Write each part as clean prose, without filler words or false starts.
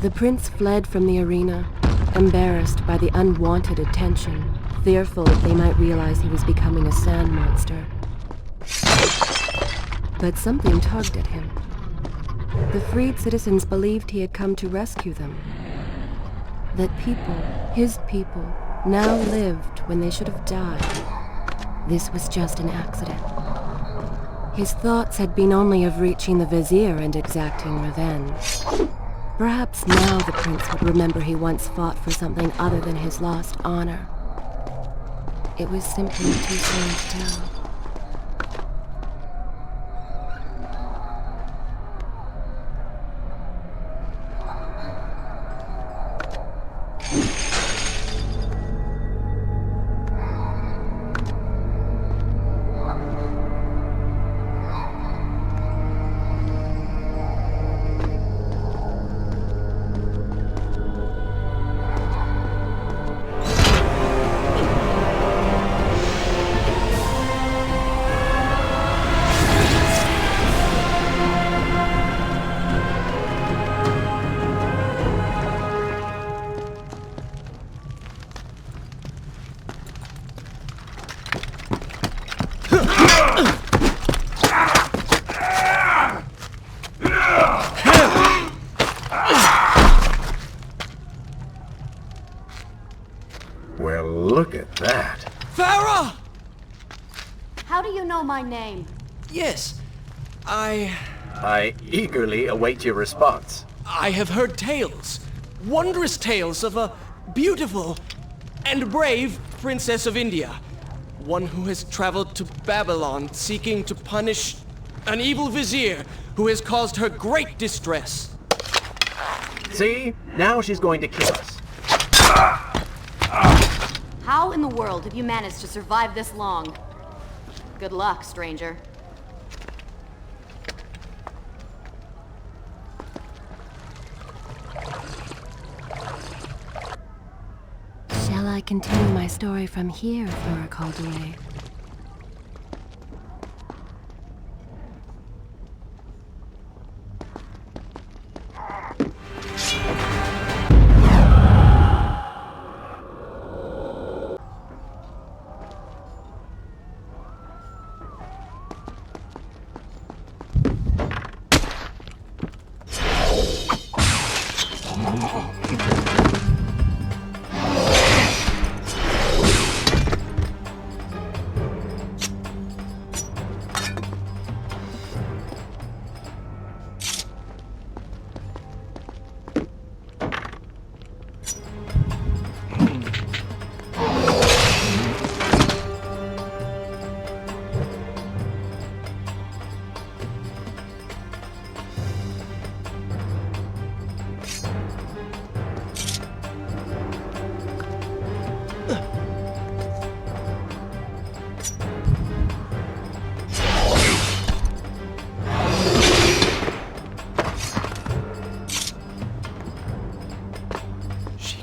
The prince fled from the arena, embarrassed by the unwanted attention, fearful that they might realize he was becoming a sand monster. But something tugged at him. The freed citizens believed he had come to rescue them. That people, his people, now lived when they should have died. This was just an accident. His thoughts had been only of reaching the vizier and exacting revenge. Perhaps now the prince would remember he once fought for something other than his lost honor. It was simply too soon to tell. Well, look at that. Farah! How do you know my name? Yes, I eagerly await your response. I have heard tales, wondrous tales of a beautiful and brave princess of India. One who has traveled to Babylon seeking to punish an evil vizier who has caused her great distress. See? Now she's going to kill us. How in the world have you managed to survive this long? Good luck, stranger. Shall I continue my story from here if Nora called away?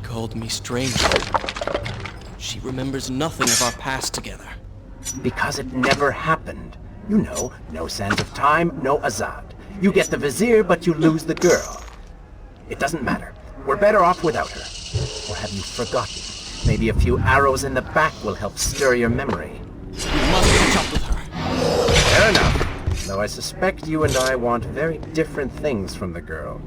Called me stranger. She remembers nothing of our past together. Because it never happened. You know, no sands of time, no Azad. You get the vizier, but you lose the girl. It doesn't matter. We're better off without her. Or have you forgotten? Maybe a few arrows in the back will help stir your memory. We must catch up with her. Fair enough. Though I suspect you and I want very different things from the girl.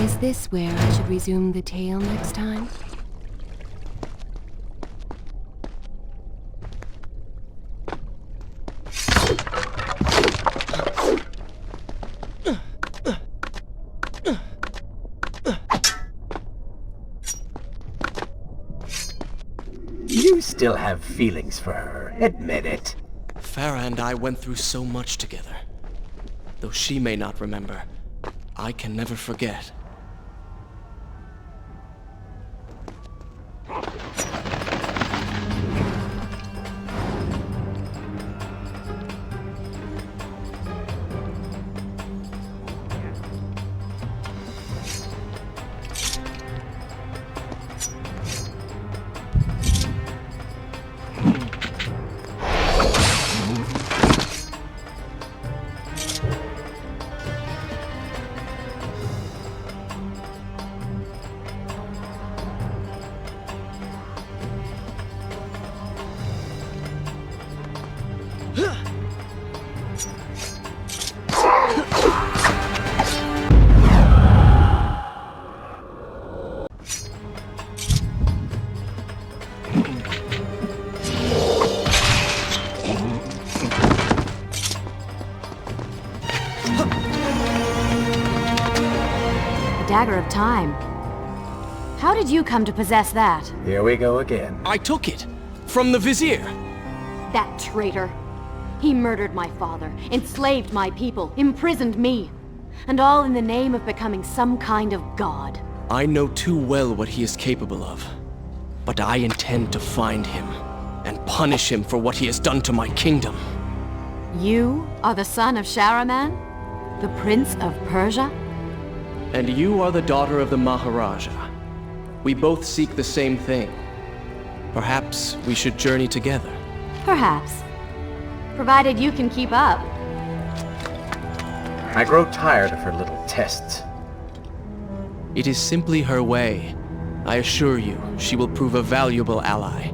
Is this where I should resume the tale next time? You still have feelings for her. Admit it. Farah and I went through so much together. Though she may not remember, I can never forget. Dagger of Time. How did you come to possess that? Here we go again. I took it from the Vizier. That traitor. He murdered my father, enslaved my people, imprisoned me. And all in the name of becoming some kind of god. I know too well what he is capable of. But I intend to find him and punish him for what he has done to my kingdom. You are the son of Shahraman? The Prince of Persia? And you are the daughter of the Maharaja. We both seek the same thing. Perhaps we should journey together. Perhaps. Provided you can keep up. I grow tired of her little tests. It is simply her way. I assure you, she will prove a valuable ally.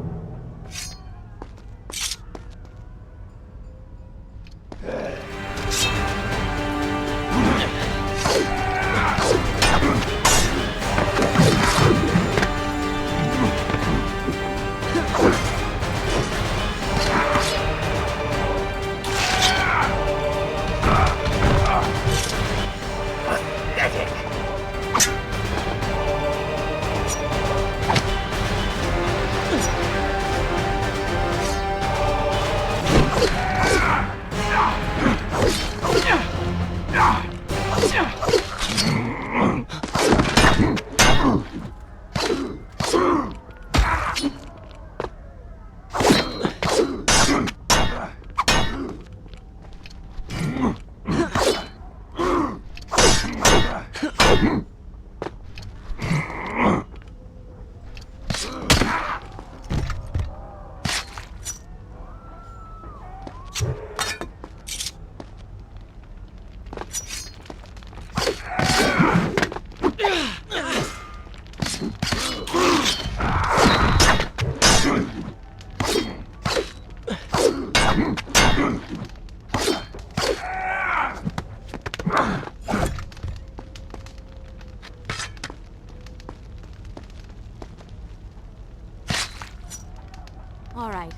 All right.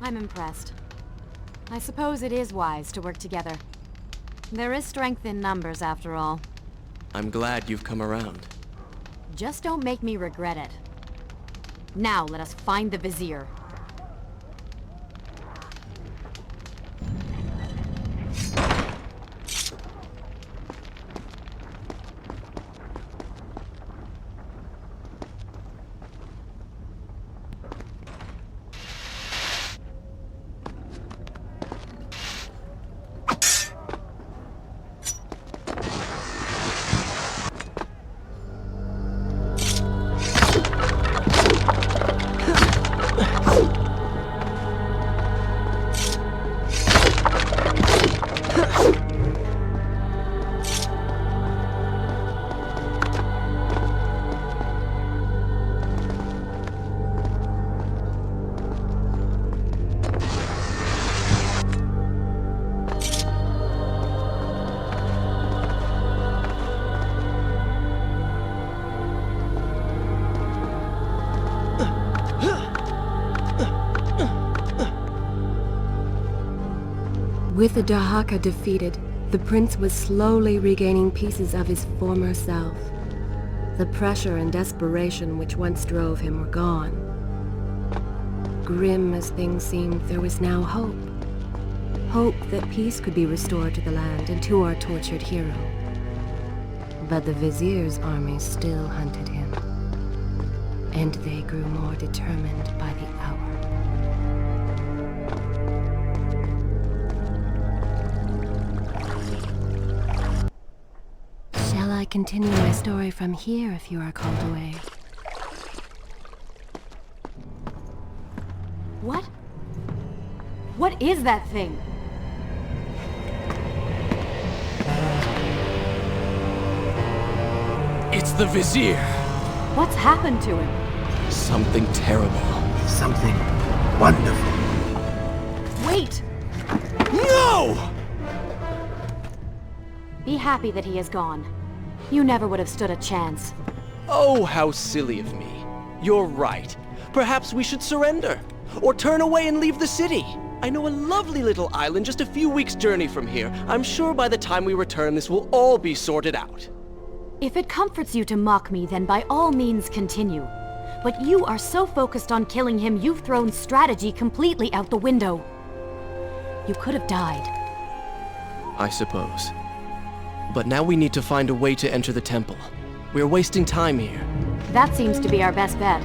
I'm impressed. I suppose it is wise to work together. There is strength in numbers, after all. I'm glad you've come around. Just don't make me regret it. Now let us find the Vizier. With the Dahaka defeated, the prince was slowly regaining pieces of his former self. The pressure and desperation which once drove him were gone. Grim as things seemed, there was now hope. Hope that peace could be restored to the land and to our tortured hero. But the Vizier's army still hunted him, and they grew more determined by the hour. Shall I continue my story from here if you are called away? What? What is that thing? It's the Vizier. What's happened to him? Something terrible. Something wonderful. Wait! No! Be happy that he is gone. You never would have stood a chance. Oh, how silly of me. You're right. Perhaps we should surrender. Or turn away and leave the city. I know a lovely little island just a few weeks' journey from here. I'm sure by the time we return, this will all be sorted out. If it comforts you to mock me, then by all means continue. But you are so focused on killing him, you've thrown strategy completely out the window. You could have died. I suppose. But now we need to find a way to enter the temple. We're wasting time here. That seems to be our best bet.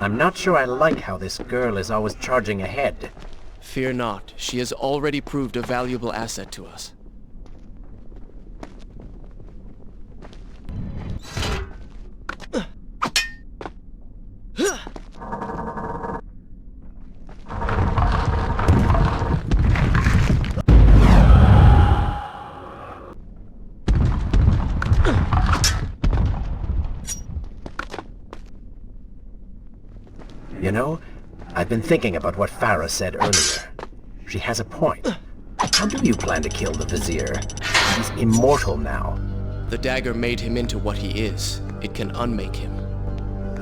I'm not sure I like how this girl is always charging ahead. Fear not, she has already proved a valuable asset to us. You know, I've been thinking about what Farah said earlier. She has a point. How do you plan to kill the Vizier? He's immortal now. The dagger made him into what he is. It can unmake him.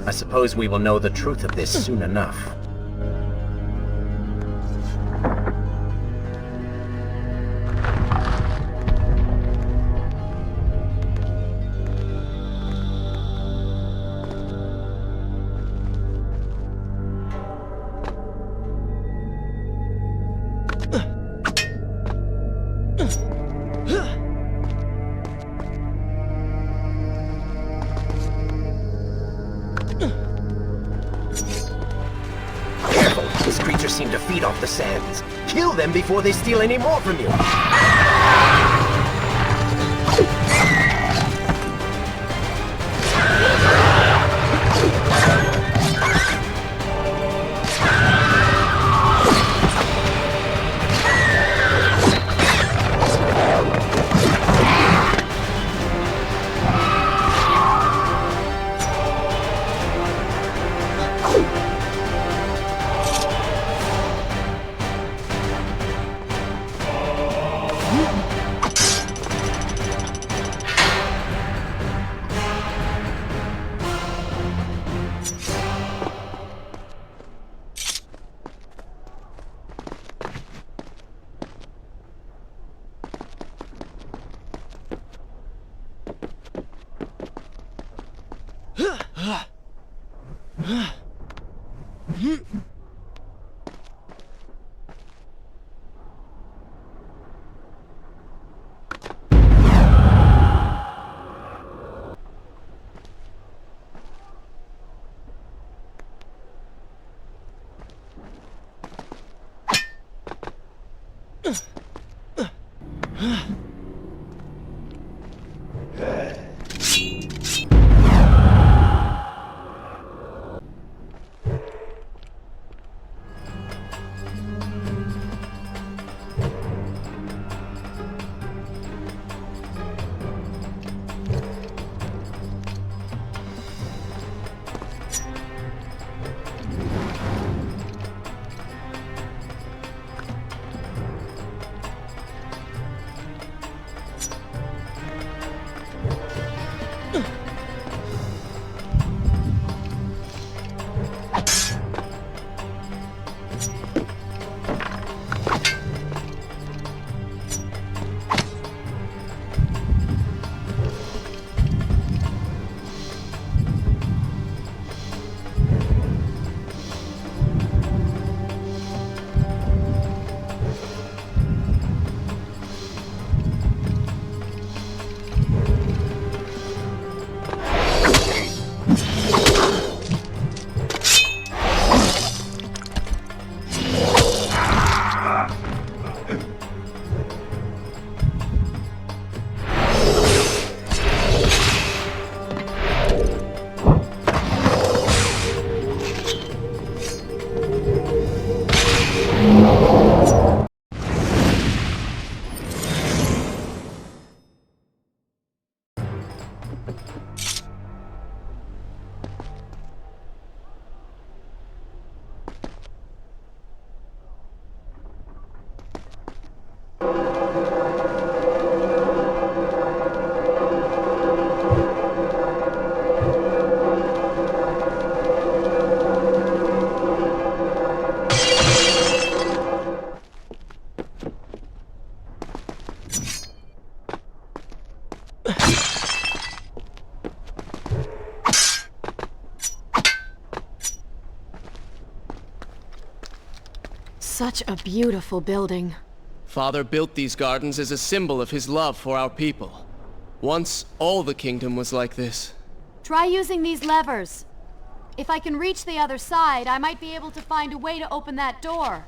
I suppose we will know the truth of this soon enough. seem to feed off the sands. Kill them before they steal any more from you. Such a beautiful building. Father built these gardens as a symbol of his love for our people. Once, all the kingdom was like this. Try using these levers. If I can reach the other side, I might be able to find a way to open that door.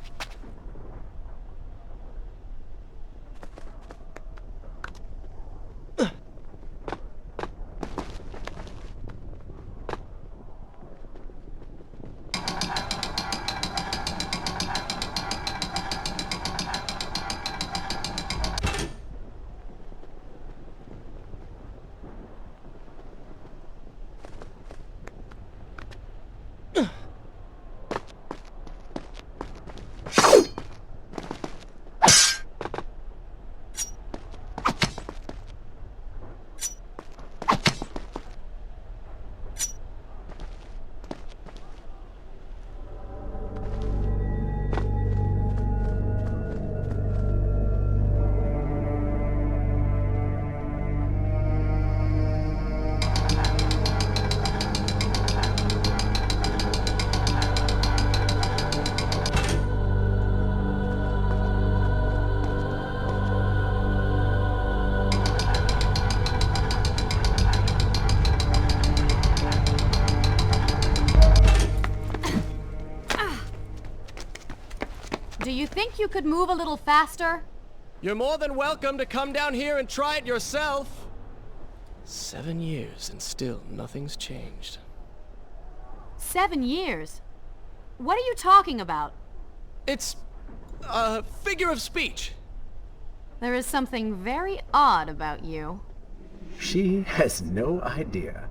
think you could move a little faster? You're more than welcome to come down here and try it yourself. 7 years and still nothing's changed. 7 years? What are you talking about? It's a figure of speech. There is something very odd about you. She has no idea.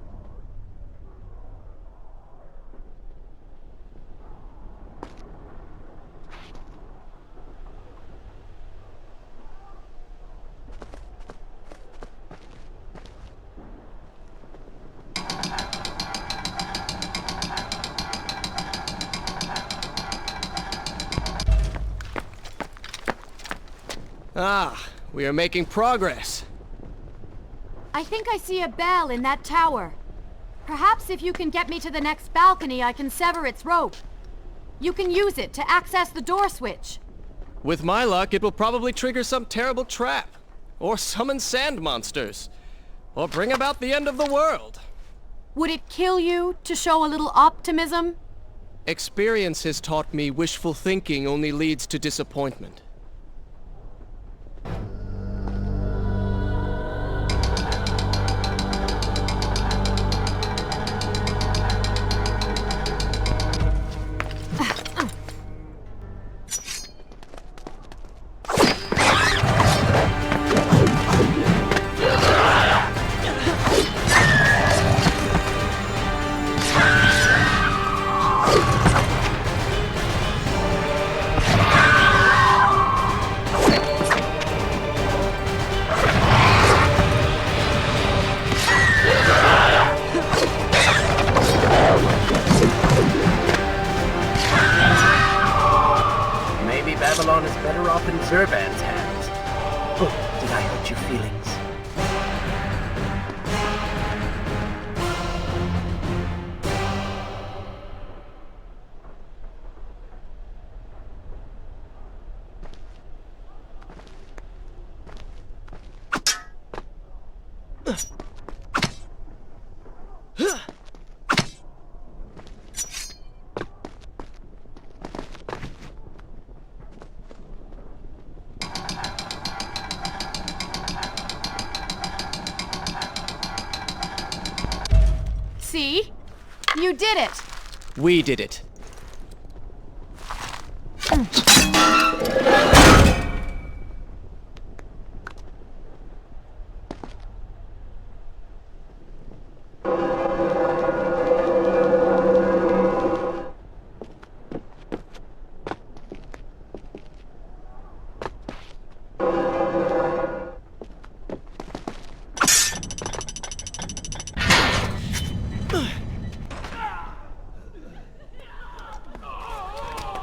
Ah, we are making progress. I think I see a bell in that tower. Perhaps if you can get me to the next balcony, I can sever its rope. You can use it to access the door switch. With my luck, it will probably trigger some terrible trap. Or summon sand monsters. Or bring about the end of the world. Would it kill you to show a little optimism? Experience has taught me wishful thinking only leads to disappointment. Babylon is better off in Zurban's hands. Oh, did I hurt your feelings? See? You did it! We did it.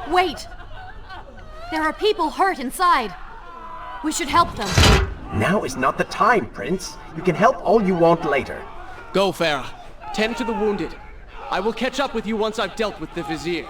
Wait! There are people hurt inside. We should help them. Now is not the time, Prince. You can help all you want later. Go, Farah. Tend to the wounded. I will catch up with you once I've dealt with the Vizier.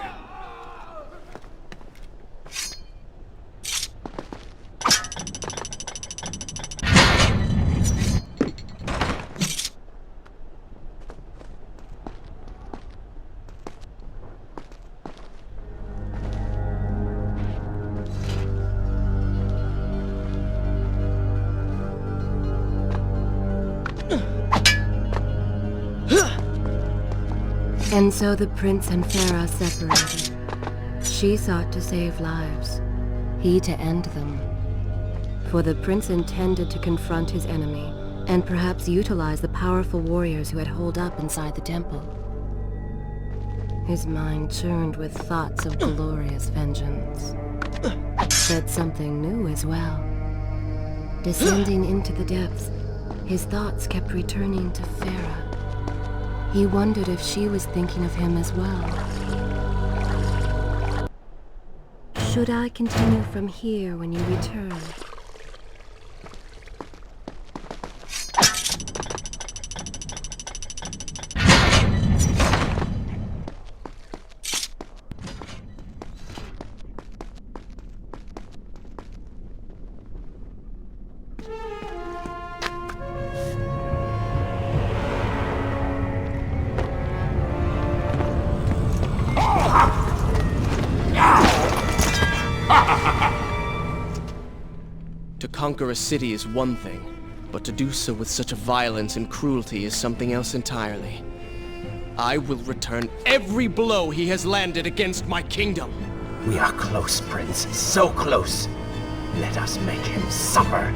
And so the prince and Farah separated. She sought to save lives, he to end them. For the prince intended to confront his enemy, and perhaps utilize the powerful warriors who had holed up inside the temple. His mind churned with thoughts of glorious vengeance. But something new as well. Descending into the depths, his thoughts kept returning to Farah. He wondered if she was thinking of him as well. Should I continue from here when you return? Ha ha ha! conquer a city is one thing, but to do so with such a violence and cruelty is something else entirely. I will return every blow he has landed against my kingdom. We are close, Prince. So close. Let us make him suffer.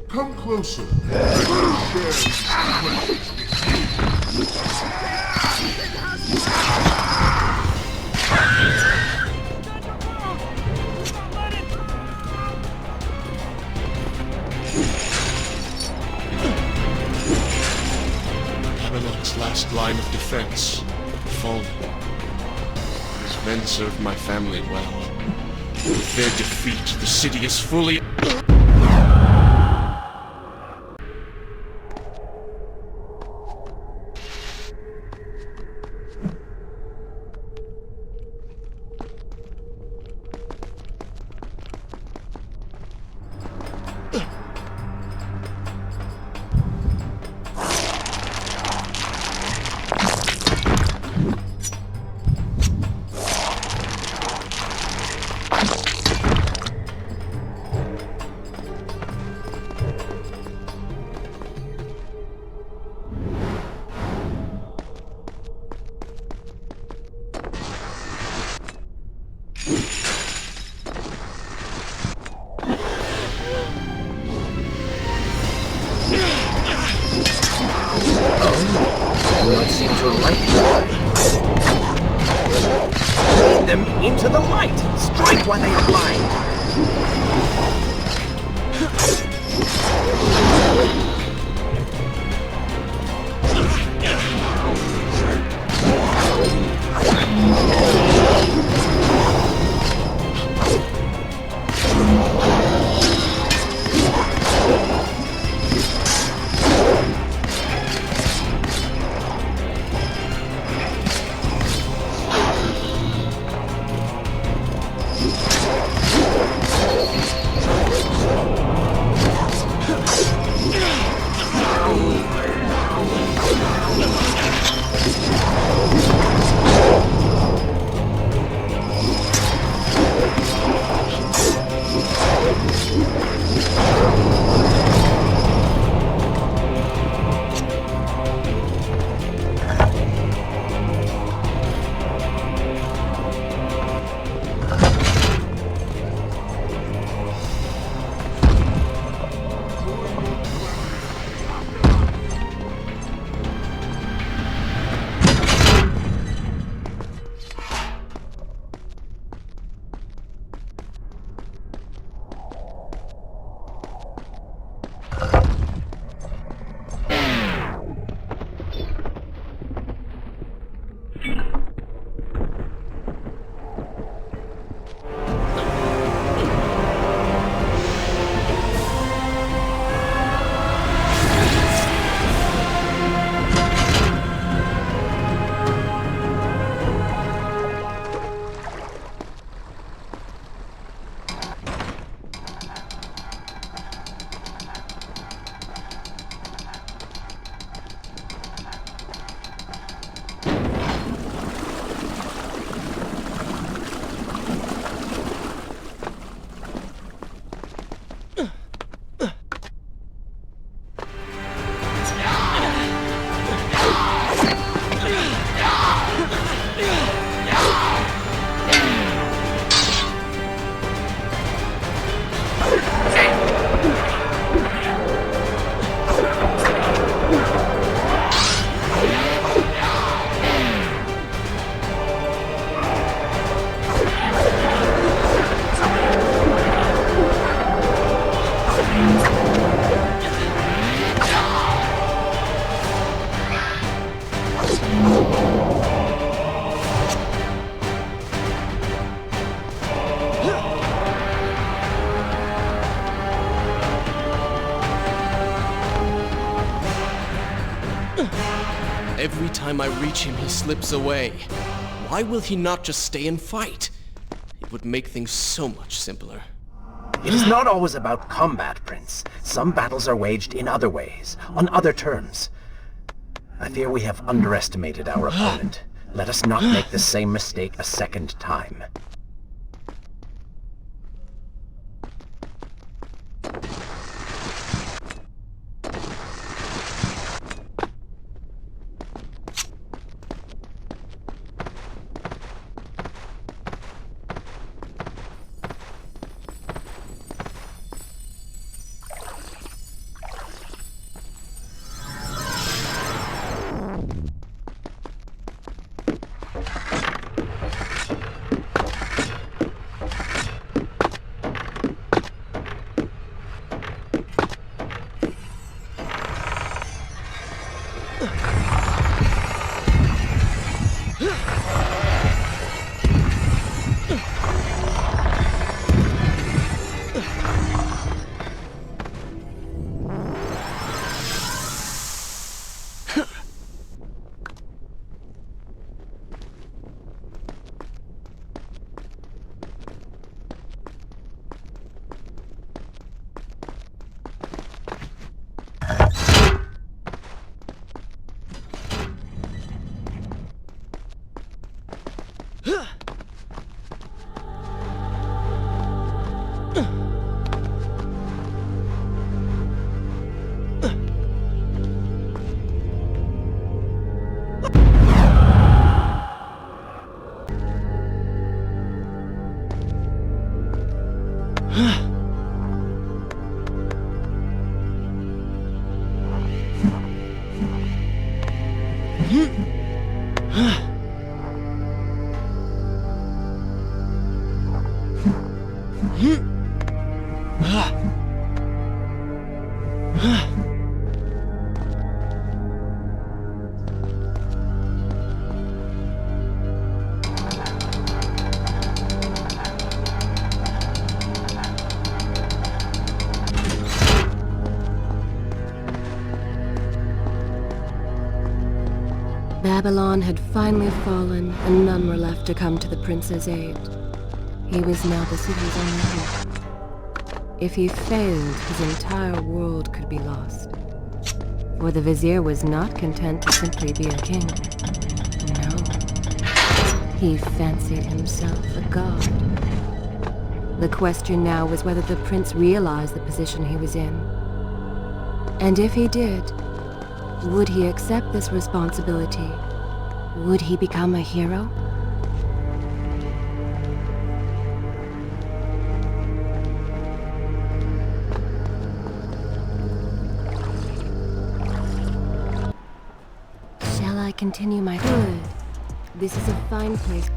Come closer. Babylon's last line of defense, fallen. His men served my family well. With their defeat, the city is fully... Don't seem to like it. Lead them into the light. Strike while they are blind. time I reach him, he slips away. Why will he not just stay and fight? It would make things so much simpler. It is not always about combat, Prince. Some battles are waged in other ways, on other terms. I fear we have underestimated our opponent. Let us not make the same mistake a second time. Babylon had finally fallen, and none were left to come to the prince's aid. He was now the city's only hope. If he failed, his entire world could be lost. For the vizier was not content to simply be a king. No. He fancied himself a god. The question now was whether the prince realized the position he was in. And if he did, would he accept this responsibility? Would he become a hero? Shall I continue my... Good. This is a fine place.